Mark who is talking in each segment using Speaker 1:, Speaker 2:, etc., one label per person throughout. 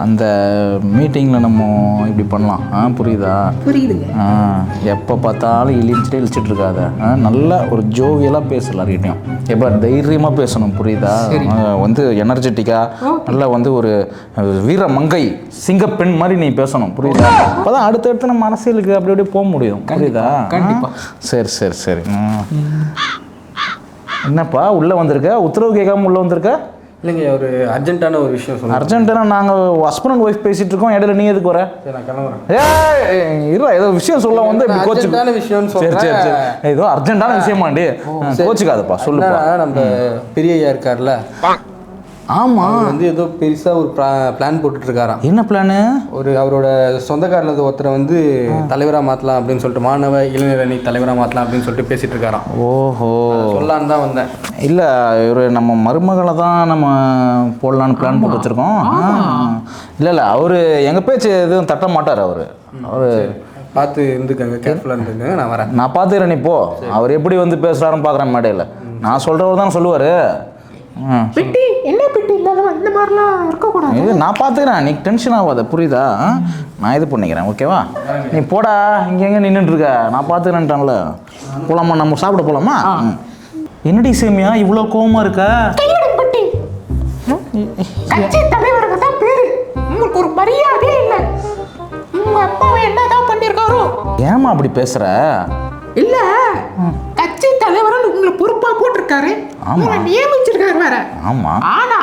Speaker 1: அந்த மீட்டிங்கில் நம்ம இப்படி பண்ணலாம். புரியுதா?
Speaker 2: புரியுதுங்க.
Speaker 1: எப்போ பார்த்தாலும் இழிச்சிட்டு இருக்காத. நல்லா ஒரு ஜோவியலாக பேசலாம் எல்லார்கிட்டையும். எப்போ தைரியமாக பேசணும். புரியுதா? வந்து எனர்ஜெட்டிக்காக நல்லா வந்து ஒரு வீர மங்கை சிங்கப்பெண் மாதிரி நீ பேசணும். புரியுதா? அப்போ தான் அடுத்தடுத்து நம்ம அரசியலுக்கு அப்படி அப்படியே போக முடியும். புரியுதா?
Speaker 2: கண்டிப்பாக.
Speaker 1: சரி சரி சரி. என்னப்பா உள்ளே வந்திருக்க? உத்தரவு கேட்காம உள்ளே வந்திருக்க?
Speaker 2: இல்லைங்க, ஒரு அர்ஜென்ட்டான ஒரு விஷயம் சொல்லுங்கள்.
Speaker 1: அர்ஜென்ட்டானா நாங்கள் ஹஸ்பண்ட் அண்ட் ஒய்ஃப் பேசிகிட்டு இருக்கோம், இடையில நீ எதுக்கு வர?
Speaker 2: சரி, நான் கிளம்புறேன்.
Speaker 1: இல்லை ஏதோ விஷயம் சொல்ல வந்து
Speaker 2: அர்ஜென்ட்டான விஷயம்.
Speaker 1: சரி சரி சரி, ஏதோ அர்ஜென்ட்டான விஷயமாண்டி, கோச்சுக்காதப்பா, சொல்லுப்பா.
Speaker 2: நம்ம பெரிய ஐயா இருக்கார்ல, ஆமாம், வந்து ஏதோ பெருசாக ஒரு பிளான் போட்டுட்ருக்காராம்.
Speaker 1: என்ன பிளானு?
Speaker 2: அவரோட சொந்தக்காரில் ஒருத்தரை வந்து தலைவராக மாற்றலாம் அப்படின்னு சொல்லிட்டு, மாணவ இளைஞர் அணி தலைவராக மாற்றலாம் அப்படின்னு சொல்லிட்டு பேசிகிட்டு இருக்காராம்.
Speaker 1: ஓஹோ,
Speaker 2: சொல்லலான்னு தான் வந்தேன்.
Speaker 1: இல்லை இவர் நம்ம மருமகளை தான் நம்ம போடலான்னு பிளான் போட்டு வச்சுருக்கோம். இல்லை அவர் எங்கள் பேச்சு எதுவும் தட்ட மாட்டார். அவர்
Speaker 2: பார்த்து இருந்துக்கங்க, கேர்ஃபுல்லாக இருந்துக்கங்க. நான் வரேன்.
Speaker 1: நான் பார்த்துக்கிறேன். நீ போ. அவர் எப்படி வந்து பேசுகிறாருன்னு பார்க்குறேன் மேடையில். நான் சொல்கிறவர் தான் சொல்லுவார்.
Speaker 2: பெட்டி என்ன பெட்டி இல்லாத இந்த மாதிரிலாம் இருக்கக்கூடாது.
Speaker 1: இது நான் பார்த்துக்கிறேன், நீ டென்ஷன் ஆகாத. புரியுதா? நான் இது பண்ணிக்கிறேன். ஓகேவா? நீ போடா, இங்கே எங்கே நின்றுட்டுருக்க, நான் பார்த்துக்கிறேன்ட்டான்ல. போகலாமா? நம்ம சாப்பிட போகலாமா? என்னடி சேமியா இவ்வளோ கோவமாக இருக்க?
Speaker 3: பெட்டி கட்சி தலைவருக்கு தான் பேரு, உங்களுக்கு ஒரு மரியாதையே இல்லை. உங்க அப்பாவை என்னதான் பண்ணிருக்காரோ?
Speaker 1: ஏமா அப்படி பேசுற?
Speaker 3: இல்ல, கட்சி தலைவரன் உங்களை பொறுப்பா போட்டிருக்காரு, உங்களை நியமிச்சிருக்காரு வேற.
Speaker 1: ஆமா,
Speaker 3: ஆனா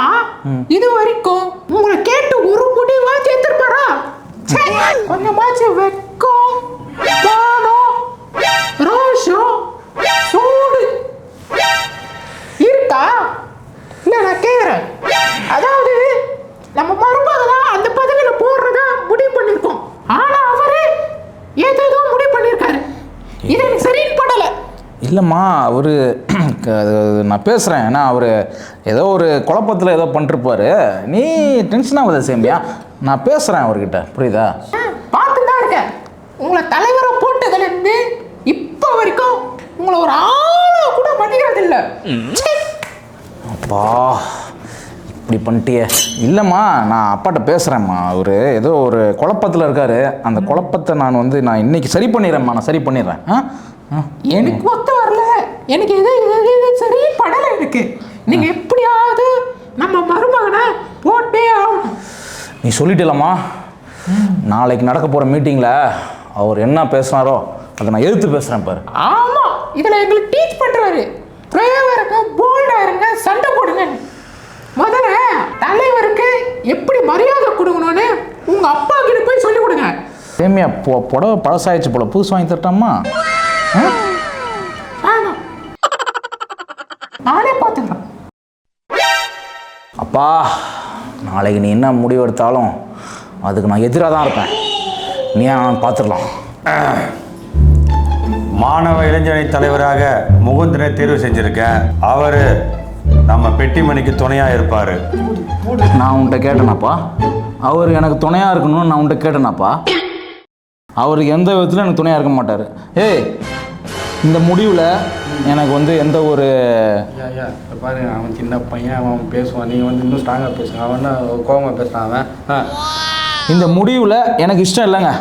Speaker 3: இது வரைக்கும் உங்களை கேட்டு ஒரு முடிவா சேர்த்திருப்பாரா? கொஞ்சமாச்சும் வெக்கம், மானம், ரோஷம், சூடு இருக்கா? இல்ல நான் கேக்குறேன். அதாவது நம்ம மருமக தான் அந்த பதவியில போடுறதா முடிவு பண்ணிருக்கோம். ஆனா அவரு ஏதோ முடிவு பண்ணிருக்காரு. இது எனக்கு சரின்னு படல.
Speaker 1: இல்லைம்மா, அவர் நான் பேசுகிறேன். ஏன்னா அவர் ஏதோ ஒரு குழப்பத்தில் ஏதோ பண்ணிருப்பாரு. நீ டென்ஷன் ஆகாத சேமியா, நான் பேசுகிறேன் அவர்கிட்ட. புரியுதா?
Speaker 3: பார்த்து தான் இருக்கேன். உங்களை தலைவரை போட்டதுலேருந்து இப்போ வரைக்கும் உங்களை ஒரு ஆளை கூட மதிக்கிறது இல்லை.
Speaker 1: அப்பா இப்படி பண்ணிட்டியே. இல்லைம்மா, நான் அப்பாட்ட பேசுகிறேம்மா. அவர் ஏதோ ஒரு குழப்பத்தில் இருக்கார். அந்த குழப்பத்தை நான் இன்னைக்கு சரி பண்ணிடுறேம்மா. நான் சரி பண்ணிடுறேன்.
Speaker 3: எனக்கு ஒத்து வரல, எனக்கு இது சரி படலை. எனக்கு நீங்கள் எப்படியாவது நம்ம மருமகனை போட்டே ஆகணும்.
Speaker 1: நீ சொல்லிட்டலம்மா, நாளைக்கு நடக்க போகிற மீட்டிங்கில் அவர் என்ன பேசுனாரோ அதை நான் எதிர்த்து பேசுகிறேன் பாரு.
Speaker 3: ஆமாம், இதில் எங்களுக்கு டீச் பண்ணுறாரு. பிரேவாக இருங்க, போல்டாக இருங்க, சண்டை போடுங்க. முதல்ல தலைவருக்கு எப்படி மரியாதை கொடுக்கணும்னு உங்கள் அப்பா கிட்ட போய் சொல்லி கொடுங்க.
Speaker 1: சேமியா புடவை பழசாயிடுச்சு போல, புதுசு வாங்கி தரட்டாமா?
Speaker 3: நானே பார்த்துக்கிறேன்.
Speaker 1: அப்பா, நாளைக்கு நீ என்ன முடிவு எடுத்தாலும் அதுக்கு நான் எதிராக தான் இருப்பேன். நீ பார்த்துடலாம்.
Speaker 4: மாணவ இளைஞரணி தலைவராக முகுந்தனை தேர்வு செஞ்சுருக்கேன். அவர் நம்ம பெட்டிமணிக்கு துணையாக இருப்பார்.
Speaker 1: நான் உன்கிட்ட கேட்டேனாப்பா, அவர் எனக்கு துணையாக இருக்கணும்னு நான் உன்கிட்ட கேட்டேனாப்பா. அவருக்கு எந்த விதத்தில் எனக்கு துணையாக இருக்க மாட்டார். ஏய், இந்த முடிவில் எனக்கு எந்த ஒரு
Speaker 2: பாரு, அவன் சின்ன பையன், அவன் பேசுவான். நீங்கள் இன்னும் ஸ்ட்ராங்காக பேசுங்க. அவன் கோபமாக பேசுகிறான். அவன்
Speaker 1: இந்த முடிவில் எனக்கு இஷ்டம் இல்லைங்க.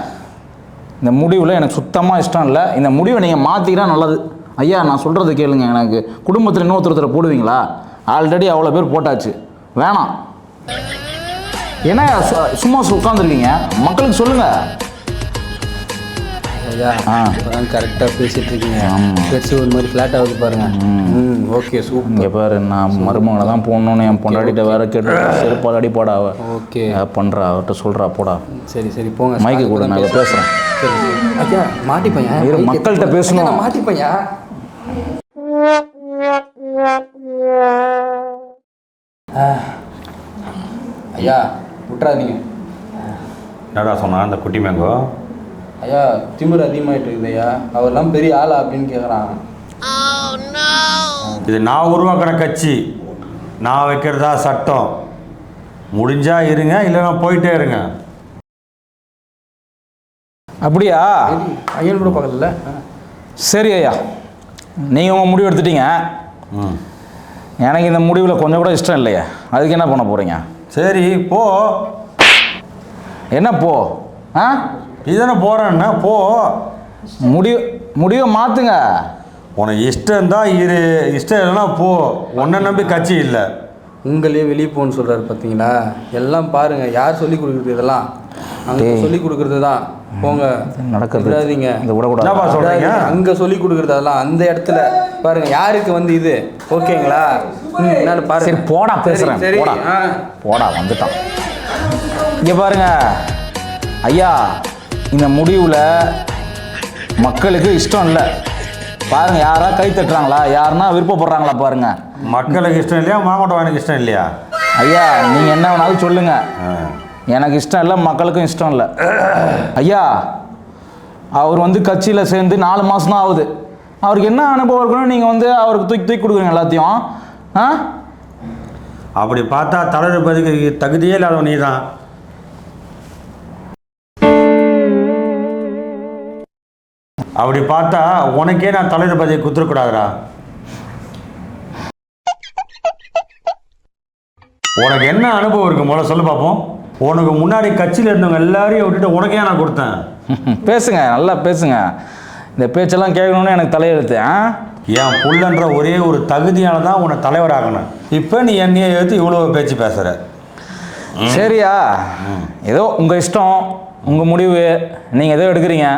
Speaker 1: இந்த முடிவில் எனக்கு சுத்தமாக இஷ்டம் இல்லை. இந்த முடிவை நீங்கள் மாற்றிக்கிட்டா நல்லது. ஐயா, நான் சொல்கிறது கேளுங்க. எனக்கு குடும்பத்தில் இன்னொருத்தரை போடுவீங்களா? ஆல்ரெடி அவ்வளோ பேர் போட்டாச்சு, வேணாம். ஏன்னா சும்மா உட்காந்துருக்கீங்க, மக்களுக்கு சொல்லுங்கள்.
Speaker 2: ஐயா, இப்போதான் கரெக்டாக பேசிகிட்டு இருக்கீங்க. பெருசு ஒரு மாதிரி ஃப்ளாட் ஆகுது பாருங்க. Okay, super.
Speaker 1: இங்கே பாரு, நான் மருமகளை தான் போடணுன்னு என் பொண்டாடிட்ட வேற கேட்டு செருப்பால் அடி போடா. அவ
Speaker 2: ஓகே
Speaker 1: பண்ணுறா, அவர்கிட்ட சொல்கிறா போடா.
Speaker 2: சரி சரி, போங்க.
Speaker 1: மைக்கு கூட நான் பேசுகிறேன்.
Speaker 2: சரி ஐயா, மாட்டிப்பையன்
Speaker 1: மக்கள்கிட்ட பேசணும்.
Speaker 2: மாட்டிப்பையா. ஐயா, விட்டுறாதீங்க.
Speaker 4: என்னடா சொன்னான் அந்த குட்டி மேங்கோ?
Speaker 2: ஐயா, திமிர் அதிகமாகிட்டு இருக்குது ஐயா. அவர்லாம் பெரிய ஆளா அப்படின்னு கேட்குறான்.
Speaker 4: இது நான் உருவாக்கின கட்சி, நான் வைக்கிறதா சட்டம். முடிஞ்சா இருங்க, இல்லைன்னா போயிட்டே இருங்க.
Speaker 1: அப்படியா?
Speaker 2: ஐயன் கூட பார்க்கல.
Speaker 1: சரி ஐயா, நீங்கள் உங்கள் முடிவு எடுத்துட்டீங்க. எனக்கு இந்த முடிவில் கொஞ்சம் கூட இஷ்டம் இல்லையா? அதுக்கு என்ன பண்ண போகிறீங்க?
Speaker 4: சரி போ.
Speaker 1: என்ன போ? ஆ,
Speaker 4: இதுதானே போகிறேன்னா போ.
Speaker 1: முடிவை மாற்றுங்க.
Speaker 4: உனக்கு இஷ்டம் தான் இரு, இஷ்டம் இல்லைன்னா போ. உன்னை நம்பி கட்சி இல்லை.
Speaker 2: உங்களே வெளியே போன்னு சொல்கிறாரு பார்த்தீங்களா? எல்லாம் பாருங்கள், யார் சொல்லி கொடுக்குறது இதெல்லாம்? அங்கே சொல்லி கொடுக்குறது தான். போங்க, நடக்காதீங்க.
Speaker 1: இந்த விடக்கூடாது.
Speaker 4: என்னப்பா சொல்கிறீங்க?
Speaker 2: அங்கே சொல்லி கொடுக்குறது அதெல்லாம் அந்த இடத்துல பாருங்கள். யாருக்கு வந்து இது ஓகேங்களா? என்னன்னு பாருங்க.
Speaker 1: சரி போடா, பேசுகிறேன்.
Speaker 2: சரி
Speaker 1: போடா வந்துட்டான். இங்கே பாருங்க ஐயா, இந்த முடிவில் மக்களுக்கு இஷ்டம் இல்லை. பாருங்க, யாரா கை தட்டுறாங்களா, யாருன்னா விருப்பப்படுறாங்களா பாருங்க.
Speaker 4: மக்களுக்கு இஷ்டம் இல்லையா, மாங்கோட்டவானுக்கு இஷ்டம் இல்லையா?
Speaker 1: ஐயா நீங்கள் என்ன வேணாலும் சொல்லுங்க, எனக்கு இஷ்டம் இல்லை, மக்களுக்கும் இஷ்டம் இல்லை. ஐயா, அவர் வந்து கட்சியில் சேர்ந்து 4 மாதம் தான் ஆகுது. அவருக்கு என்ன அனுபவம் இருக்கணும், நீங்கள் வந்து அவருக்கு தூக்கி கொடுக்குறீங்க எல்லாத்தையும். ஆ,
Speaker 4: அப்படி பார்த்தா தலைவர் பதவிக்கு தகுதியே இல்லாதவன் நீ தான். அப்படி பார்த்தா உனக்கே நான் தலைவர் பதவியை குத்துறக்கூடாதுடா. உனக்கு என்ன அனுபவம் இருக்கு முதல்ல சொல்லு பார்ப்போம். உனக்கு முன்னாடி கட்சியில் இருந்தவங்க எல்லாரையும் விட்டுட்டு உனக்கே நான் கொடுத்தேன்.
Speaker 1: பேசுங்க, நல்லா பேசுங்க. இந்த பேச்செல்லாம் கேட்கணும்னு எனக்கு தலையெழுத்து.
Speaker 4: என் புள்ளன்ற ஒரே ஒரு தகுதியால தான் உன்னை தலைவராகணும். இப்போ நீ என்னையை எடுத்து இவ்வளோ பேச்சு பேசுகிற.
Speaker 1: சரியா, ஏதோ உங்கள் இஷ்டம், உங்கள் முடிவு, நீங்கள் எதோ எடுக்கிறீங்க.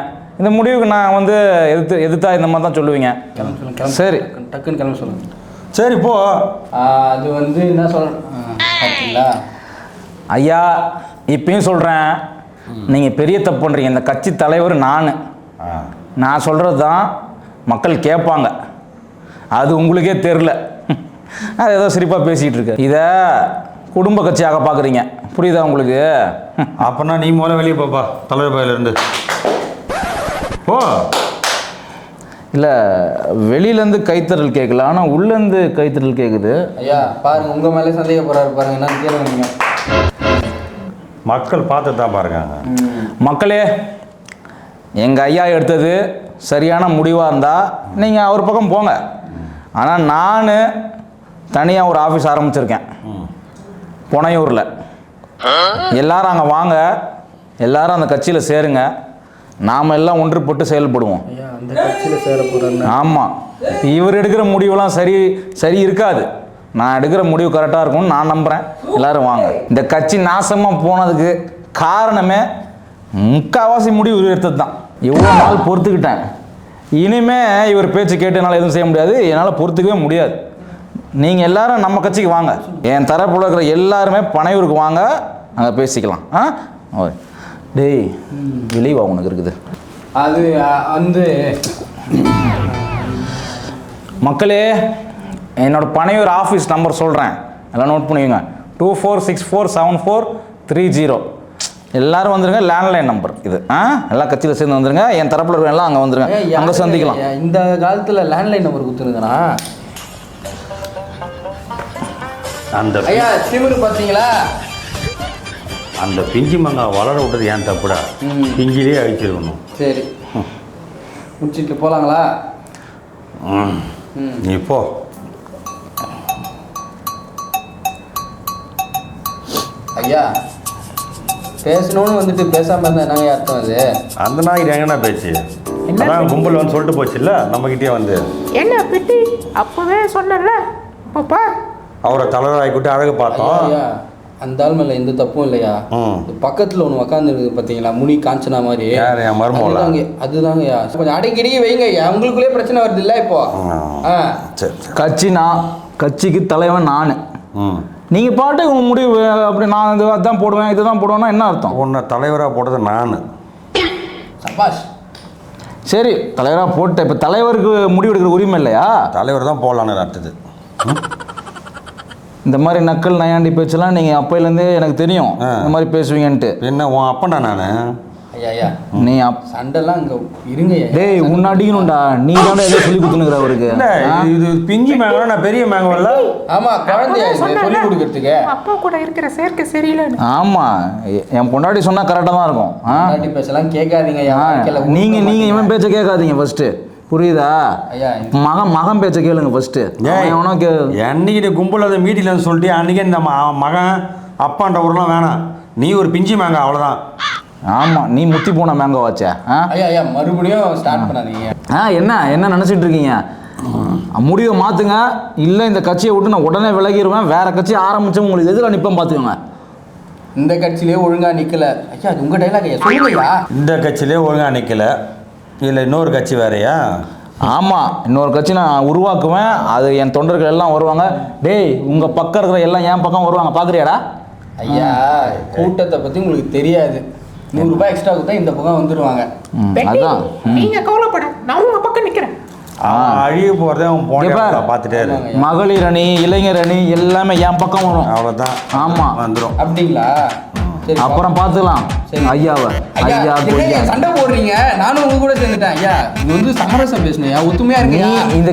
Speaker 1: இந்த முடிவுக்கு நான் வந்து எதிர்த்தா இந்த மாதிரி தான் சொல்லுவீங்க. சரி,
Speaker 2: டக்குன்னு கிளம்ப சொல்லுங்க.
Speaker 4: சரி போ.
Speaker 2: அது வந்து என்ன சொல்கிறீங்களா
Speaker 1: ஐயா, இப்பயும் சொல்கிறேன், நீங்கள் பெரிய தப்பு பண்ணுறீங்க. இந்த கட்சி தலைவர் நான் சொல்கிறது தான் மக்கள் கேட்பாங்க. அது உங்களுக்கே தெரில. அது ஏதோ சிரிப்பாக பேசிகிட்டு இருக்கு. இதை குடும்ப கட்சியாக பார்க்குறீங்க, புரியுதா உங்களுக்கு?
Speaker 4: அப்போனா நீ முதல்ல வெளியே போப்பா தலைவர் பயிலேருந்து போ.
Speaker 1: இல்லை, வெளியிலேருந்து கைத்தறல் கேட்கல, ஆனால் உள்ளேருந்து கைத்தறல் கேட்குது.
Speaker 2: ஐயா பாருங்க, உங்கள் மேலே சந்தேகப்படுறாரு பாருங்க. என்னன்னு கேளுங்க நீங்கள்.
Speaker 4: மக்கள் பார்த்து தான் பாருங்க.
Speaker 1: மக்களே, எங்கள் ஐயா எடுத்தது சரியான முடிவாக இருந்தால் நீங்கள் அவர் பக்கம் போங்க. ஆனால் நான் தனியாக ஒரு ஆஃபீஸ் ஆரம்பிச்சிருக்கேன் புனையூரில். எல்லாரும் அங்கே வாங்க, எல்லாரும் அந்த கட்சியில் சேருங்க, நாம் எல்லாம் ஒன்றுபட்டு செயல்படுவோம்.
Speaker 2: ஐயா அந்த கட்சியில் சேர போகிறாரு.
Speaker 1: ஆமாம், இவர் எடுக்கிற முடிவெல்லாம் சரி இருக்காது. நான் எடுக்கிற முடிவு கரெக்டாக இருக்கும்னு நான் நம்புகிறேன். எல்லோரும் வாங்க. இந்த கட்சி நாசமாக போனதுக்கு காரணமே முக்கால்வாசி முடிவு இவர் எடுத்தது தான். எவ்வளோ நாள் பொறுத்துக்கிட்டேன். இனிமே இவர் பேச்சு கேட்டு என்னால் எதுவும் செய்ய முடியாது, என்னால் பொறுத்துக்கவே முடியாது. நீங்கள் எல்லாரும் நம்ம கட்சிக்கு வாங்க. என் தரப்புல இருக்கிற எல்லாருமே பனையூருக்கு வாங்க, அங்கே பேசிக்கலாம். டேய், விளைவா உனக்கு இருக்குது.
Speaker 2: அது வந்து
Speaker 1: மக்களே, என்னோட பனையூர் ஆஃபீஸ் நம்பர் சொல்கிறேன், எல்லாம் நோட் பண்ணுவீங்க. 24647430. எல்லாரும் வந்துருங்க. லேண்ட்லைன் நம்பர் இது. எல்லா கட்சியில் சேர்ந்து வந்துருங்க. என் தரப்பில் இருக்க எல்லாம் அங்கே வந்துருங்க, அங்கே சந்திக்கலாம்.
Speaker 2: இந்த காலத்தில் லேண்ட்லைன் நம்பர் கொடுத்துருங்கண்ணா.
Speaker 4: அந்த
Speaker 2: ஐயா திமிரு பார்த்தீங்களா?
Speaker 4: அந்த பிஞ்சு மங்காய் வளர விட்டது ஏன் தப்புடா? பிஞ்சிலே அழிச்சிருக்கணும்.
Speaker 2: சரி, முடிச்சுட்டு போகலாங்களா?
Speaker 4: நீ போ.
Speaker 2: ஐயா பேசணும்னு வந்துட்டு பேசாமல் இருந்தால் என்னங்க அர்த்தம்? அது
Speaker 4: அந்த நாய்க்கு எங்கன்னா பேச்சு அதான் கும்பல் வந்து சொல்லிட்டு போச்சுல்ல நம்மகிட்டே வந்து.
Speaker 3: என்ன பிட்டி அப்பவே சொன்னல, பாப்பா
Speaker 4: அவரை தலைவராகிக்கிட்டு அழகு பார்த்தோம்.
Speaker 2: ஐயா அந்த ஆள் மேலே எந்த தப்பும் இல்லையா? பக்கத்தில் ஒன்று உக்காந்துருக்கு பார்த்தீங்களா, முனி காஞ்சனா மாதிரி.
Speaker 4: என் மருமகளா?
Speaker 2: அதுதாங்கய்யா. கொஞ்சம் அடங்கிடியே வைங்க ஐயா, உங்களுக்குள்ளே பிரச்சனை வருது இல்லை இப்போ.
Speaker 1: கட்சிக்கு தலைவன் நான். நீங்கள் பாட்டு உங்கள் முடிவு அப்படி நான் அதான் போடுவேன் இதுதான் போடுவேன்னா என்ன அர்த்தம்?
Speaker 4: உன்னை தலைவராக போட்டது நான்.
Speaker 2: சபாஷ்.
Speaker 1: சரி, தலைவராக போட்டேன். இப்போ தலைவருக்கு முடிவு எடுக்கிற உரிமை இல்லையா?
Speaker 4: தலைவர் தான் போடலான்னு அடுத்தது.
Speaker 1: இந்த மாதிரி நக்கல் நயாண்டி பேச்செல்லாம் நீங்கள் அப்பையிலேருந்தே எனக்கு தெரியும் இந்த மாதிரி பேசுவீங்கன்ட்டு.
Speaker 4: என்ன உன் அப்பனா நான்?
Speaker 2: ஐயா ஐயா
Speaker 1: நீ
Speaker 2: சண்டைலாம் இங்கே இருங்க.
Speaker 1: டேய், உன்னை அடிக்கணும்டா. நீ தானே ஏதோ சொல்லி கொடுத்துனுக்குற அவருக்கு.
Speaker 4: இது பிஞ்சு மேங்கோ, நான் பெரிய மேங்கோல்ல.
Speaker 2: ஆமாம், குழந்தைய சொல்லி கொடுக்கறதுக்கு
Speaker 3: அப்பா கூட இருக்கிற சேர்க்கை சரியில்லைன்னு.
Speaker 1: ஆமாம், என் பொண்டாட்டி சொன்னால் கரெக்டாக தான் இருக்கும்.
Speaker 2: பொண்டாட்டி பேசலாம் கேட்காதீங்க.
Speaker 1: நீங்கள் இவன் பேச்சை கேட்காதீங்க ஃபஸ்ட்டு, புரியுதா? மகன் பேச்சை கேளுங்க ஃபஸ்ட்டு.
Speaker 4: அன்னைக்கு நீ கும்பல் அதை மீட்டில் சொல்லிட்டு அன்றைக்கி இந்த மகன் அப்பான்ற ஊரெலாம் வேணாம், நீ ஒரு பிஞ்சு மேங்க அவ்வளோதான்.
Speaker 1: ஆமாம், நீ முத்தி போன மேங்கோ வச்ச.
Speaker 2: ஐயா ஐயா மறுபடியும் ஸ்டார்ட் பண்ணாதீங்க.
Speaker 1: என்ன நினச்சிட்டு இருக்கீங்க? முடிவை மாற்றுங்க, இல்லை இந்த கட்சியை விட்டு நான் உடனே விலகிடுவேன், வேற கட்சி ஆரம்பிச்சு உங்களுக்கு எதிராக நிற்பேன் பார்த்துக்கோங்க.
Speaker 2: இந்த கட்சியிலே ஒழுங்கா நிக்கல. ஐயா அது உங்க டைலாக் ஐயா, சொல்லுங்கய்யா.
Speaker 4: இந்த கட்சியிலே ஒழுங்கா நிற்கல, இல்லை இன்னொரு கட்சி வேறையா?
Speaker 1: ஆமாம், இன்னொரு கட்சி நான் உருவாக்குவேன், அது என் தொண்டர்கள் எல்லாம் வருவாங்க. டேய், உங்கள் பக்கம் இருக்கிற எல்லாம் என் பக்கம் வருவாங்க, பார்க்குறியாடா?
Speaker 2: ஐயா கூட்டத்தை பத்தி உங்களுக்கு தெரியாது. 100 ரூபாய் எக்ஸ்ட்ரா கொடுத்தா இந்த பக்கம் வந்துருவாங்க.
Speaker 1: அதான்.
Speaker 3: நீங்க கவலைப்பட, நான் உங்க பக்கம் நிக்கிறேன்.
Speaker 4: அழிய போகிறதே அவன் போன பார்த்துட்டே இருக்கு.
Speaker 1: மகளிர் அணி, இளைஞர் அணி எல்லாமே என் பக்கம் வரும்.
Speaker 4: அவ்வளோதான்.
Speaker 1: ஆமாம்,
Speaker 4: வந்துடும்.
Speaker 2: அப்படிங்களா? சரி,
Speaker 1: அப்புறம் பார்த்துக்கலாம் ஐயாவை.
Speaker 2: ஐயா
Speaker 1: ஐயா
Speaker 2: என்னங்க சண்டை போடுறீங்க? நானும் உங்க கூட சேர்ந்துட்டேன். ஐயா இது வந்து சமரசம் பேசணும் ஐயா, ஒத்துமையா இருக்கு.
Speaker 1: இந்த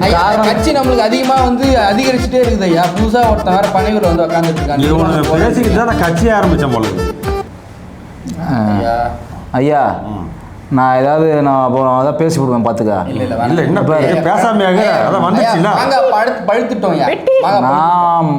Speaker 2: கட்சி நம்மளுக்கு அதிகமா வந்து அதிகரிச்சுட்டே இருக்குது ஐயா. புதுசா ஒருத்தன் வேற பணிகள் வந்து உட்காந்துட்டு இருக்காங்க.
Speaker 4: பேசிக்கிட்டு தான் நான் கட்சி ஆரம்பித்தேன் போல.
Speaker 2: ஐயா
Speaker 1: ஐயா, நான் ஏதாவது அதான் பேசி விடுவேன், பார்த்துக்க.
Speaker 4: இல்லை என்ன பேசாமையாக அதான் வந்துச்சுல்ல.
Speaker 2: பழுத்துட்டோம் ஐயா.
Speaker 1: நான்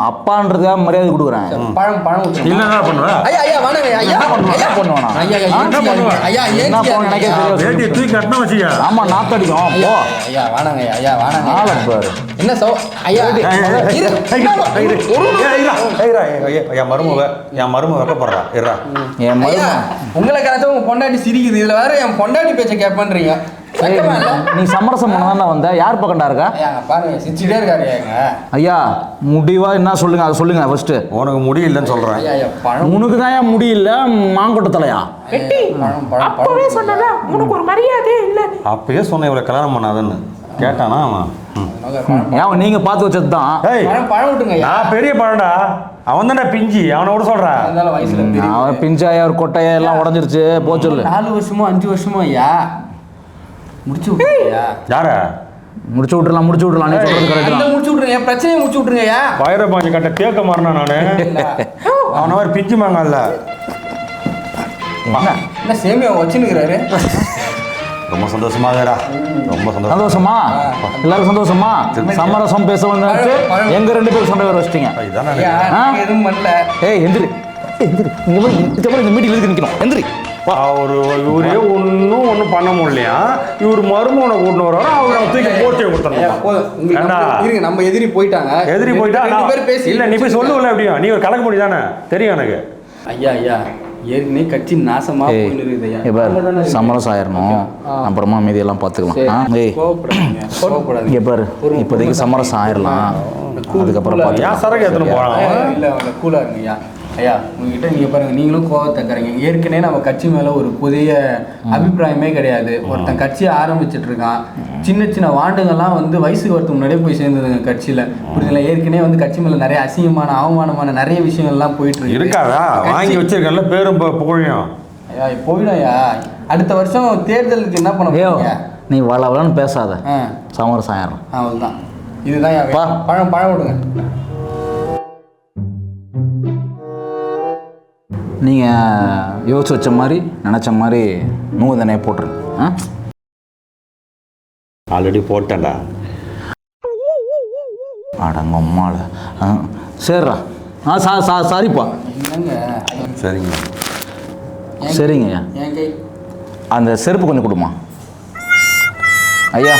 Speaker 1: அப்பான்றதுக்காக மரியாதை கொடுக்குறேன்.
Speaker 2: பழம்
Speaker 4: இல்லை என்ன பண்ணுவேன்?
Speaker 2: ஐயா ஐயா வாங்க ஐயா.
Speaker 1: என்ன பண்ணுவேனா?
Speaker 2: ஐயா
Speaker 4: என்ன பண்ணுவேன்?
Speaker 2: ஐயா
Speaker 1: என்ன பண்ணுவேன் எனக்கே தெரியாது.
Speaker 4: வேட்டியை தூக்கி கட்டினா வச்சுக்க.
Speaker 1: ஆமாம், நாத்தடிக்கும். போ
Speaker 2: ஐயா வாங்க ஐயா வாங்க.
Speaker 1: ஆளை பாரு.
Speaker 2: என்ன ஐயா
Speaker 4: என் மருமக வைக்கப்படுறா இருறா.
Speaker 1: என்
Speaker 2: ஐயா உங்களை கரெக்டாக உங்க பொண்டாட்டி சிரிக்குது, இதுல வேற என் பொண்டாட்டி பேச்ச கேட்பேன்றீங்க.
Speaker 1: நீ சமரசம் பண்ணதான் வந்த, யார் பக்கம்டா இருக்கா?
Speaker 2: ஐயா பாருங்க சிரிச்சுட்டே இருக்காரு
Speaker 1: ஐயா. முடிவா என்ன சொல்லுங்க, அதை சொல்லுங்க ஃபர்ஸ்ட்.
Speaker 4: உனக்கு முடியலன்னு சொல்றேன்.
Speaker 2: ஐயா பழம்
Speaker 1: உனக்கு தான் ஏன் முடியல, மாங்கொட்டை தலையா?
Speaker 3: வெட்டி,
Speaker 2: பழம்
Speaker 3: அப்பவே சொன்னல உனக்கு ஒரு மரியாதை இல்ல.
Speaker 4: அப்பயே சொன்ன இவ்வளவு கல்யாணம் பண்ணாதன்னு கேட்டானா அவன்?
Speaker 1: ஏன் நீங்க பார்த்து வச்சது தான்.
Speaker 2: பழம் விட்டுங்க.
Speaker 4: நான் பெரிய பழம்டா, அவன் தானே பிஞ்சி, அவனை விட சொல்றேன்.
Speaker 2: அதனால வயசுல தெரியும்.
Speaker 1: அவன் பிஞ்சாயா ஒரு கொட்டையா எல்லாம் உடஞ்சிருச்சு, போச்சு.
Speaker 2: 4 வருஷமோ 5 வருஷமோ ஐயா முடிச்சு விட்டுருங்க.
Speaker 4: யார
Speaker 1: முடிச்சு விட்டுறலாம், முடிச்சு விட்டுறலாம். நீ சொல்றது கரெக்ட் தான்.
Speaker 2: முடிச்சு விட்டுருங்க, பிரச்சனையை முடிச்சு விட்டுருங்க ஐயா.
Speaker 4: வைரபாஞ்சி கட்ட தேக்க மாறினா நானு. அவன மாதிரி பிஞ்சு மாங்கல்ல.
Speaker 2: என்ன சேமியா வச்சுன்னுக்கிறாரு.
Speaker 4: ரொம்ப சந்தோஷமாகடா, ரொம்ப சந்தோஷம்.
Speaker 1: சந்தோஷமா? எல்லாரும் சந்தோஷமா? சமரசம் பேச வந்து எங்க 2 பேரும் சண்டை வேற வச்சிட்டீங்க.
Speaker 2: ஐயா எதுவும் பண்ணல.
Speaker 1: ஏய் எந்திரி, எந்திரி. இங்க போய் இந்த மீட்டிங் எதுக்கு நிக்கணும்? எந்திரி.
Speaker 4: இவரே ஒன்றும் பண்ண முடியலையா? இவர் மருமகனை கூட்டு வர்றாரு, அவரை தூக்கி போட்டு கொடுத்தாங்க.
Speaker 2: நம்ம எதிரி போயிட்டாங்க.
Speaker 4: எதிரி போயிட்டா இல்ல, நீ போய் சொல்லுவல எப்படியும், நீ ஒரு கலக்க முடி தானே தெரியும் எனக்கு.
Speaker 2: ஐயா ஐயா ஏற்கனவே கட்சி நாசமா போயின்னு இருக்குது ஐயா.
Speaker 1: இப்போ சமரசம் ஆயிரணும், அப்புறமா மீதியெல்லாம் பார்த்துக்கலாம். ஏய் இங்கே பாரு, இப்போதைக்கு சமரசம் ஆயிடலாம், அதுக்கப்புறம்
Speaker 4: ஏன் சரக்கு எத்தனை போகலாம்?
Speaker 2: இல்லை கூலாக இருங்க ஐயா. ஐயா உங்ககிட்ட நீங்கள் பாருங்கள், நீங்களும் கோவத்தக்கறீங்க. ஏற்கனவே நம்ம கட்சி மேலே ஒரு புதிய அபிப்பிராயமே கிடையாது. ஒருத்தன் கட்சியை ஆரம்பிச்சிட்டு இருக்கான். சின்ன சின்ன வாண்டுங்கள்லாம் வந்து வயசுக்கு ஒருத்தர் முன்னாடியே போய் சேர்ந்ததுங்க கட்சியில். புரியுதுங்களா? ஏற்கனவே வந்து கட்சி மேலே நிறைய அசிங்கமான அவமானமான நிறைய விஷயங்கள்லாம் போயிட்டு இருக்கு.
Speaker 4: இருக்காதா? வாங்கி வச்சிருக்கல பேரும் புகழையும்.
Speaker 2: ஐயா போயிடும் ஐயா. அடுத்த வருஷம் தேர்தலுக்கு என்ன பண்ண போறீங்க?
Speaker 1: நீ வளவலன்னு பேசாத, சமரசம் ஆயிரம்.
Speaker 2: அவ்வளோதான், இதுதான் பழம் பழம் விடுங்க.
Speaker 1: நீங்கள் யோசிச்சு வச்ச மாதிரி நினச்ச மாதிரி நூதனே போட்டுருங்க.
Speaker 4: ஆல்ரெடி போட்டேன்டா.
Speaker 1: அடங்கம்மால சரிடா. சாரிப்பா.
Speaker 4: சரிங்க
Speaker 1: சரிங்கய்யா. அந்த செருப்பு கொஞ்சம் கொடுமா. ஐயா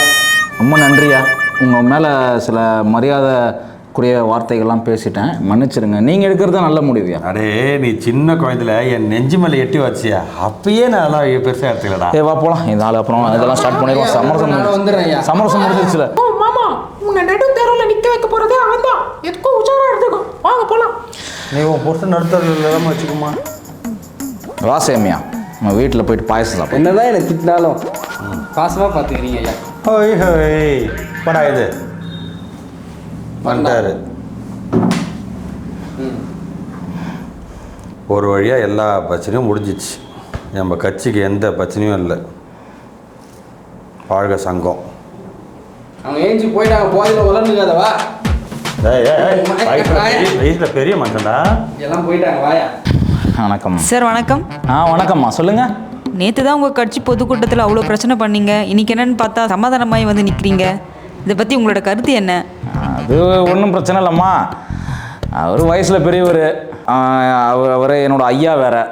Speaker 1: ரொம்ப நன்றியா, உங்கள் மேலே சில மரியாதைக்குரிய வார்த்தைகள்லாம் பேசிட்டேன், மன்னிச்சிருங்க. நீங்கள் எடுக்கிறது நல்ல முடிவுயா.
Speaker 4: அடே நீ சின்ன குழந்தைல என் நெஞ்சு மேலே எட்டி வச்சியா, அப்பயே நான் அதெல்லாம் பெருசாக எடுத்துக்கலடா.
Speaker 1: வா போகலாம். இந்த ஆள் அப்புறம் இதெல்லாம் ஸ்டார்ட் பண்ணிடுவோம். சமரசம் முடிஞ்சிருச்சுல.
Speaker 3: ஓ மாமா, உன்னை நடு தெருவில் நிற்க வைக்க போகிறதே அவன் தான். எதுக்கும் உஷாராக எடுத்துக்கோ. வாங்க போகலாம்.
Speaker 4: நீ உன் புருஷன் நடுத்தரலாம் வச்சுக்குமா.
Speaker 1: வாசேமியா, நம்ம வீட்டில் போயிட்டு பாயசம் சாப்பிடும்.
Speaker 2: என்னதான் எனக்கு திட்டினாலும் பாசமாக பார்த்துக்கிறீங்க ஐயா.
Speaker 4: ஹோய் ஹோய் படா இது வந்துட்டாரு. ஒரு வழியாக எல்லா பிரச்சனையும் முடிஞ்சிச்சு. நம்ம கட்சிக்கு எந்த பிரச்சனையும் இல்லை. வாழ்க சங்கம்.
Speaker 2: அவங்க ஏஞ்சி போயிட்டாங்க, போதில் உலர்ந்துக்காதவா.
Speaker 4: வயசில் பெரிய மனுஷன்டா.
Speaker 2: எல்லாம் போயிட்டாங்க, வாயா.
Speaker 1: வணக்கம்
Speaker 5: சார். வணக்கம்.
Speaker 1: வணக்கம்மா, சொல்லுங்கள்.
Speaker 5: நேற்று தான் உங்கள் கட்சி பொதுக்கூட்டத்தில் அவ்வளோ பிரச்சனை பண்ணீங்க, இன்றைக்கி என்னென்னு பார்த்தா சமாதானமாகி வந்து நிற்கிறீங்க. இதை பற்றி உங்களோட கருத்து என்ன?
Speaker 1: அது ஒன்றும் பிரச்சனை இல்லைம்மா. அவர் வயசில் பெரியவர், அவர் என்னோடய ஐயா வேறு.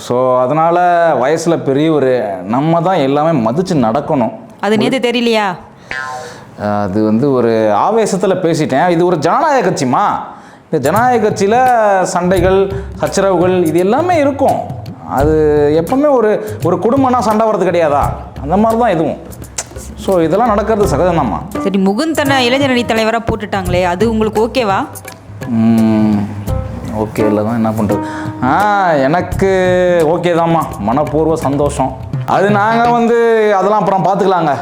Speaker 1: ஸோ அதனால் வயசில் பெரியவர் நம்ம தான் எல்லாமே மதித்து நடக்கணும்.
Speaker 5: அது நேற்று தெரியலையா?
Speaker 1: அது வந்து ஒரு ஆவேசத்தில் பேசிட்டேன். இது ஒரு ஜனநாயக கட்சிமா. இந்த ஜனநாயக கட்சியில் சண்டைகள் சச்சரவுகள் இது எல்லாமே இருக்கும். அது எப்பவுமே ஒரு குடும்பம்னா சண்டை வர்றது கிடையாதா? அந்த மாதிரி தான் இதுவும். ஸோ இதெல்லாம் நடக்கிறது சகஜம்தாம்மா.
Speaker 5: சரி, முகுந்தனை இளைஞரணி தலைவராக போட்டுட்டாங்களே, அது உங்களுக்கு ஓகேவா?
Speaker 1: ஓகே இல்லை தான் என்ன பண்ணுறது. எனக்கு ஓகே தாம்மா, மனப்பூர்வ சந்தோஷம். அது நாங்கள் வந்து அதெல்லாம் அப்புறம் பார்த்துக்கலாங்க.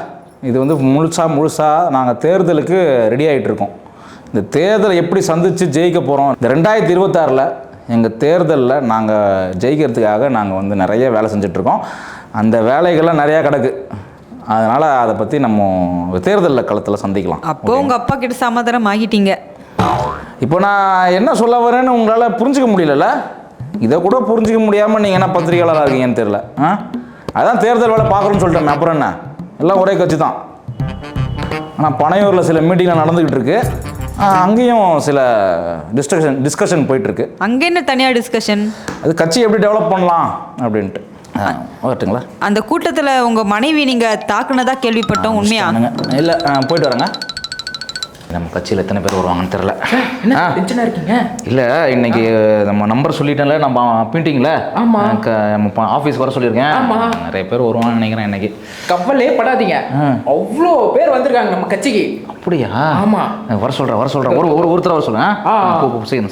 Speaker 1: இது வந்து முழுசாக நாங்கள் தேர்தலுக்கு ரெடி ஆகிட்டுருக்கோம். இந்த தேர்தலை எப்படி சந்தித்து ஜெயிக்க போகிறோம், இந்த 2026 எங்கள் தேர்தலில் நாங்கள் ஜெயிக்கிறதுக்காக நாங்கள் வந்து நிறைய வேலை செஞ்சிட்ருக்கோம். அந்த வேலைகள்லாம் நிறையா கிடக்கு. அதனால் அதை பற்றி நம்ம தேர்தலில் களத்தில் சந்திக்கலாம்.
Speaker 5: அப்போ உங்கள் அப்பா கிட்ட சமாதானம் ஆகிட்டீங்க.
Speaker 1: இப்போ நான் என்ன சொல்ல வரேன்னு உங்களால் புரிஞ்சிக்க முடியலல்ல? இதை கூட புரிஞ்சிக்க முடியாமல் நீங்கள் என்ன பத்திரிகையாளராக இருக்கீங்கன்னு தெரியல. அதான் தேர்தல் வேலை பார்க்குறோன்னு சொல்லிட்டேன். அப்புறம் என்ன, எல்லாம் ஒரே கட்சி தான். ஆனால் பனையூரில் சில மீட்டிங்லாம் நடந்துக்கிட்டு இருக்கு. அங்கேயும் சில டிஸ்கஷன் போயிட்டுருக்கு.
Speaker 5: அங்கே என்ன தனியாக டிஸ்கஷன்? அது
Speaker 1: கட்சி எப்படி டெவலப் பண்ணலாம் அப்படின்ட்டு. வரட்டுங்களா?
Speaker 5: அந்த கூட்டத்தில் உங்கள் மனைவி நீங்கள் தாக்குனதா கேள்விப்பட்டோம், உண்மையா?
Speaker 1: இல்லை, போயிட்டு வரேங்க. நம்ம கட்சியில் எத்தனை பேர் வருவாங்கன்னு தெரில.
Speaker 3: டென்ஷனாக இருக்கீங்க?
Speaker 1: இல்லை, இன்னைக்கு நம்ம நம்பர் சொல்லிட்டேன்ல, நம்ம மீட்டிங்கில்.
Speaker 3: ஆமாம்,
Speaker 1: நம்ம ஆஃபீஸ்க்கு வர சொல்லியிருக்கேன். நிறைய பேர் வருவாங்கன்னு நினைக்கிறேன் இன்னைக்கு.
Speaker 3: கவலையே படாதீங்க, அவ்வளோ பேர் வந்திருக்காங்க நம்ம கட்சிக்கு.
Speaker 1: அப்படியா?
Speaker 3: ஆமாம்,
Speaker 1: வர சொல்கிறேன். ஒருத்தர் வர சொல்லுவேன். சரி.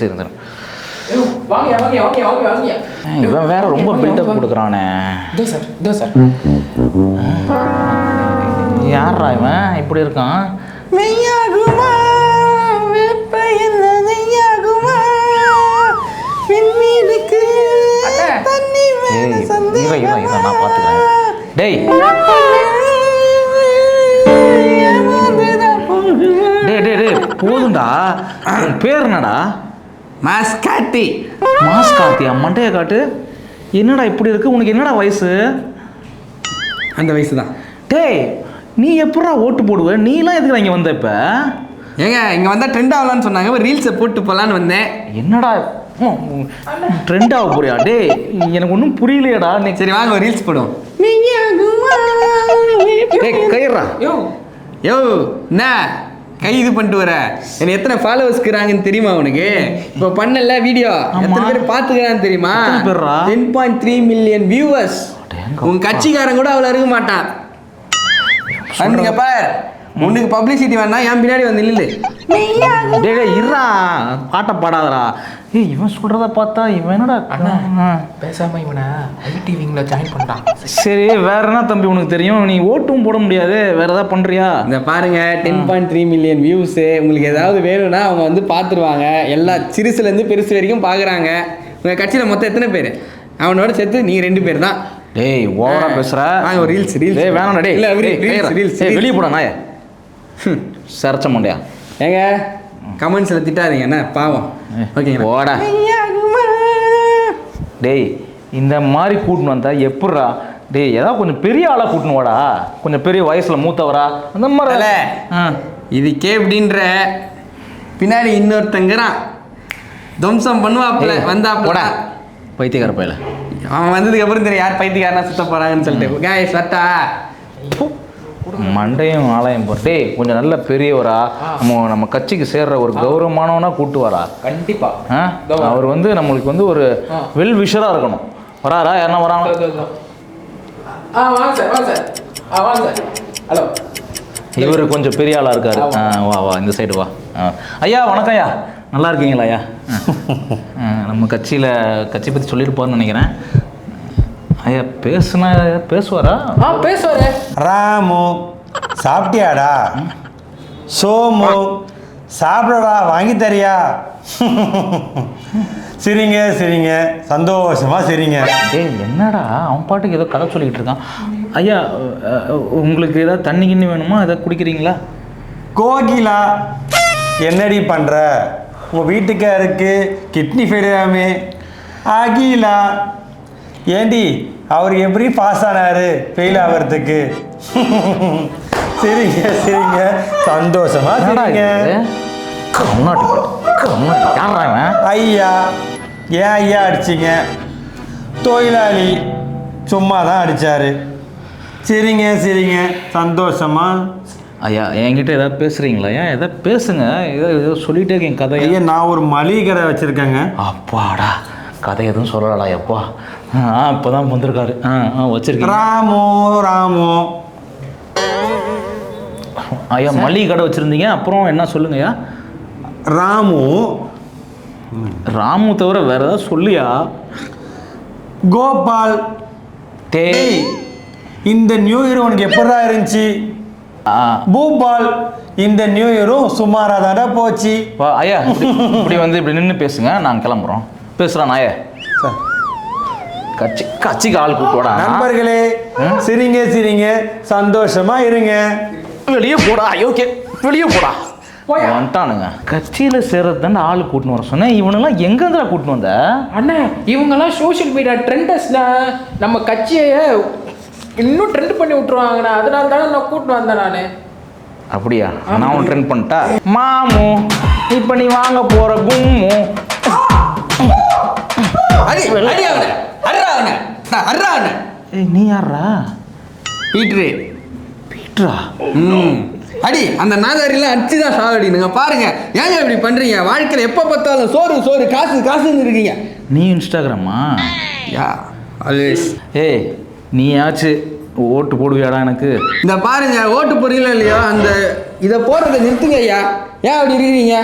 Speaker 1: இவன் வேற ரொம்ப பில்டப் கொடுக்குறானே.
Speaker 3: இதோ சார்.
Speaker 1: யாரா இவன் இப்படி இருக்கான்? நான் பார்த்துக்கிறேன். டேய் போதுண்டா. பேர் என்னடா?
Speaker 2: மாஸ்காட்டி.
Speaker 1: மாஸ்காட்டியா? மண்டையை காட்டு. என்னடா இப்படி இருக்கு? உனக்கு என்னடா வயசு?
Speaker 2: அந்த வயசு தான்.
Speaker 1: டேய், நீ எப்படா ஓட்டு போடுவ? நீலாம் எதுக்கு இங்கே வந்த? இப்போ
Speaker 2: ஏங்க இங்கே வந்தால் ட்ரெண்ட் ஆகலான்னு சொன்னாங்க, ஒரு ரீல்ஸை போட்டு போகலான்னு வந்தேன்.
Speaker 1: என்னடா ட்ரெண்ட் ஆக போறியா? டேய், எனக்கு ஒன்றும் புரியலையடா.
Speaker 2: சரி வாங்க ஒரு ரீல்ஸ் போடுவோம்.
Speaker 1: கையறா.
Speaker 2: யோ என்ன கை இது பண்ணிட்டு வர? எனக்கு எத்தனை ஃபாலோவர்ஸ்க்குறாங்கன்னு தெரியுமா உனக்கு? இப்போ பண்ணல வீடியோ எத்தனை பேர் பார்த்துக்கிறான்னு தெரியுமா? 10.3 மில்லியன் வியூவர்ஸ். உங்க கட்சிக்காரன் கூட அவ்வளோ இருக்க மாட்டான். வந்துங்க பார், உனக்கு பப்ளிசிட்டி வேணா என் பின்னாடி வந்து நில்லு.
Speaker 1: டேய் இருடா, பாட்ட பாடாதடா. ஏய், இவன் சொல்றத பார்த்தா இவன் என்னடா
Speaker 3: பேசாம இவனை ஐடி விங்ல ஜாயின் பண்ணிட்டான்.
Speaker 1: சரி, வேற என்ன தம்பி உனக்கு தெரியும்? நீ ஓட்டும் போட முடியாது, வேற ஏதாவது பண்றியா?
Speaker 2: இந்த பாருங்க, 10.3 மில்லியன் வியூஸ். உங்களுக்கு ஏதாவது வேணும்னா அவங்க வந்து பார்த்துருவாங்க. எல்லா சிறுசுலேருந்து பெருசு வரைக்கும் பார்க்குறாங்க. உங்கள் கட்சியில் மொத்தம் எத்தனை பேர்? அவனோட சேர்த்து நீங்கள் 2 பேர் தான்.
Speaker 1: டேய், ஓவரா பேசுற.
Speaker 2: ஒரு ரீல்ஸ்
Speaker 1: டேய் வேணாம்டா. டேய்
Speaker 2: இல்லை ரீல்ஸ்
Speaker 1: வெளியே போடா நாயே. சரச்ச முண்டையா.
Speaker 2: ஏங்க கமெண்ட்ஸில் திட்டாதீங்க, என்ன பாவம். ஓகேங்க
Speaker 1: ஓடா. டேய், இந்த மாதிரி கூட்டின்னு வந்தா எப்பட்றா? டேய், ஏதாவது கொஞ்சம் பெரிய ஆளாக கூட்டின்னு வாடா. கொஞ்சம் பெரிய வயசில் மூத்தவரா அந்த மாதிரி.
Speaker 2: இதுக்கே அப்படின்ற பின்னாடி இன்னொருத்தங்கிறான் துவம்சம் பண்ணுவாப்புல வந்தாப்புல.
Speaker 1: பைத்தியக்கார பையல.
Speaker 2: அவன் வந்ததுக்கு அப்புறம் தெரியும் யார் பைத்தியக்காரனா சுத்த போறாங்கன்னு சொல்லிட்டு. காய் சட்டா
Speaker 1: மண்டையும் ஆலயம் போட்டே கொஞ்சம் நல்ல பெரியவரா, நம்ம கட்சிக்கு சேர்ற ஒரு கௌரவமானவனா கூட்டு வரா.
Speaker 3: கண்டிப்பா.
Speaker 1: அவர் வந்து நம்மளுக்கு வந்து ஒரு வெல் விஷரா இருக்கணும். வராரா? யாரா வராங்க?
Speaker 3: ஹலோ.
Speaker 1: இவர் கொஞ்சம் பெரிய ஆளா இருக்காரு. வா இந்த சைடு வா. ஐயா வணக்கம் ஐயா, நல்லா இருக்கீங்களா ஐயா? நம்ம கட்சி பற்றி சொல்லிட்டு போறேன்னு நினைக்கிறேன். ஐயா பேசுவாரா?
Speaker 3: பேசுவாரு.
Speaker 4: ராமு சாப்பிட்டியாடா? சோமு சாப்பிடடா, வாங்கி தரியா? சரிங்க சந்தோஷமா சரிங்க.
Speaker 1: ஏய் என்னடா அவன் பாட்டுக்கு ஏதோ கதை சொல்லிக்கிட்டு இருக்கான். ஐயா உங்களுக்கு ஏதாவது தண்ணி கிண்ணி வேணுமா? ஏதாவது குடிக்கிறீங்களா?
Speaker 4: கோகிலா என்னடி பண்ற? உங்க வீட்டுக்காருக்கு கிட்னி ஃபெயிலியாமே. அகிலா ஏண்டி அவருக்கு எப்படி பாஸ் ஆனாரு ஃபெயில் ஆகிறதுக்கு? சரிங்க சந்தோஷமா சரிங்க.
Speaker 1: ஐயா ஏன் ஐயா அடிச்சிங்க?
Speaker 4: தொழிலாளி சும்மா தான் அடிச்சாரு. சரிங்க சரிங்க, சந்தோஷமா?
Speaker 1: ஐயா என்கிட்ட ஏதாவது பேசுகிறீங்களா? ஏன் எதாவது பேசுங்க, ஏதோ சொல்லிகிட்டே இருக்கீங்க கதை.
Speaker 4: ஐயா நான் ஒரு மளிகை கடை வச்சுருக்கேங்க.
Speaker 1: அப்பாடா, கதை எதுவும் சொல்லலடா எப்பா. இப்போ தான் வந்திருக்காரு. வச்சிருக்கேன்.
Speaker 4: ராமு
Speaker 1: ஐயா மளிகை கடை வச்சுருந்தீங்க, அப்புறம் என்ன சொல்லுங்கய்யா? ராமு தவிர வேற ஏதாவது சொல்லியா?
Speaker 4: கோபால்.
Speaker 1: டேய்,
Speaker 4: இந்த நியூ இயர் உனக்கு எப்படா இருந்துச்சு? பூபால். இந்த நியூ இயரும் சுமாராக தானே போச்சு.
Speaker 1: ஐயா இப்படி இப்படி நின்று பேசுங்க, நாங்கள் கிளம்புறோம். பேசுகிறான் ஐயா. கட்சிக்கு ஆள் கூப்பிடா.
Speaker 4: நண்பர்களே சிரிங்க சந்தோஷமா இருங்க.
Speaker 1: வெளியே போடா, ஓகே வெளியே போடா. வந்துட்டானுங்க. கட்சியில் சேர்றது தானே ஆள் கூட்டின்னு வர சொன்னேன். இவனெல்லாம் எங்கேருந்துடா கூட்டின்னு வந்த?
Speaker 3: அண்ணா இவங்கெல்லாம் சோஷியல் மீடியா ட்ரெண்டர்ஸ்ண்ணா. நம்ம கட்சியை இன்னும் ட்ரெண்ட் பண்ணி விட்டுருவாங்கண்ணா. அதனால தானே நான் கூட்டின்னு வந்தேன் நான்.
Speaker 1: அப்படியா? நான் ஒன்று ட்ரெண்ட் பண்ணிட்டா மாமு. இப்போ நீ வாங்க போகிற கும்மு. நீ யாரா? பீட்ரா.
Speaker 2: அடி அந்த நாதாரிலாம் அடிச்சு தான் சாவடினுங்க. பாருங்க ஏங்க இப்படி பண்றீங்க? வாழ்க்கையில் எப்போ பார்த்தாலும் சோறு காசுன்னு இருக்கீங்க.
Speaker 1: நீ இன்ஸ்டாகிராமா?
Speaker 2: Yeah always.
Speaker 1: ஏய் நீயாச்சு ஓட்டு போடுவியாடா எனக்கு?
Speaker 2: இந்த பாருங்க, ஓட்டு போடுறீங்களா இல்லையோ, அந்த இதை போடுறதை நிறுத்துங்க ஐயா. ஏன் அப்படி இருக்கீங்க?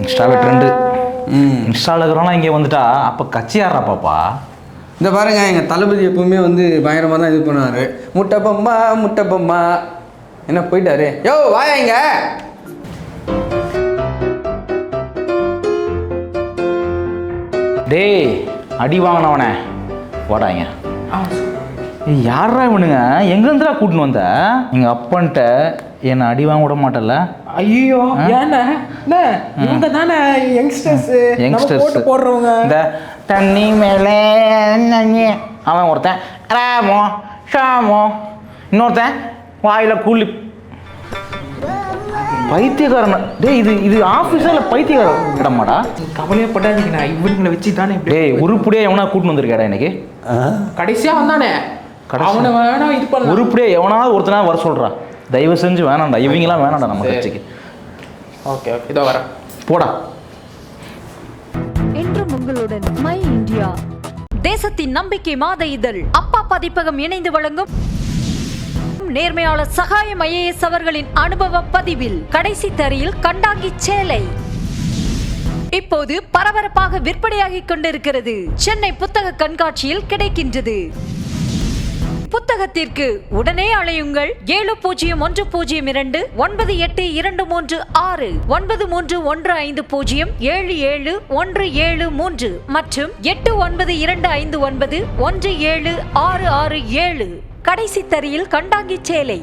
Speaker 1: இன்ஸ்டாவில் ட்ரெண்டு. இன்ஸ்டாவில் இருக்கிறவங்களாம் இங்கே வந்துட்டா அப்போ கட்சி யாரா பாப்பா?
Speaker 2: இந்த பாருங்க, எங்கள் தளபதி எப்பவுமே பயங்கரமாக தான் இது பண்ணுவார். முட்டை பொம்மா என்ன போயிட்டாரு? யோ வாயா இங்க.
Speaker 1: டேய் அடி வாங்கினவனே வாடாங்க. யாரா இவனுங்க? எங்கேருந்துடா கூட்டின்னு வந்த? எங்கள் அப்பன்ட்ட என்னை அடி வாங்க விட மாட்டல?
Speaker 3: ஐயோ ஏன்னா இவங்க தானே யங்ஸ்டர்ஸ் போடுறவங்க.
Speaker 1: இந்த தண்ணி மேலே அவன் ஒருத்தன் ராமோ ஷாமோ, இன்னொருத்தன் வாயில கூலி. பைத்தியக்காரன். டேய் இது ஆஃபீஸில் பைத்தியக்காரன் இடமாடா.
Speaker 3: கவலையே படாதீங்கண்ணா, இவங்களை வச்சு தானே.
Speaker 1: டேய் உருப்படியா எவனா கூட்டின்னு வந்திருக்காடா இன்னைக்கு?
Speaker 3: கடைசியாக வந்தானே அவனை வேணாம் இது பண்ண.
Speaker 1: உருப்படியா எவனாவது ஒருத்தனா வர சொல்கிறா. தயவு செஞ்சு வேணாண்டா, இவங்கெல்லாம் வேணாண்டா நம்ம கட்சிக்கு.
Speaker 3: ஓகே இதோ வரேன்.
Speaker 1: போடா.
Speaker 6: என்றும் உங்களுடன் மை இந்தியா, தேசத்தின் நம்பிக்கை மாத இதழ் அப்பா பதிப்பகம் இணைந்து வழங்கும் நேர்மையாளர் சகாயம் IAS அவர்களின் அனுபவ பதிவில் கடைசி தரையில் கண்டாங்கி சேலை இப்போது பரபரப்பாக விற்பனையாகிக் கொண்டிருக்கிறது. சென்னை புத்தக கண்காட்சியில் கிடைக்கின்றது. புத்தகத்திற்கு உடனே அழையுங்கள் 701002 9823 9315077173 மற்றும் 8925917667. கடைசி தரையில் கண்டாங்கி சேலை.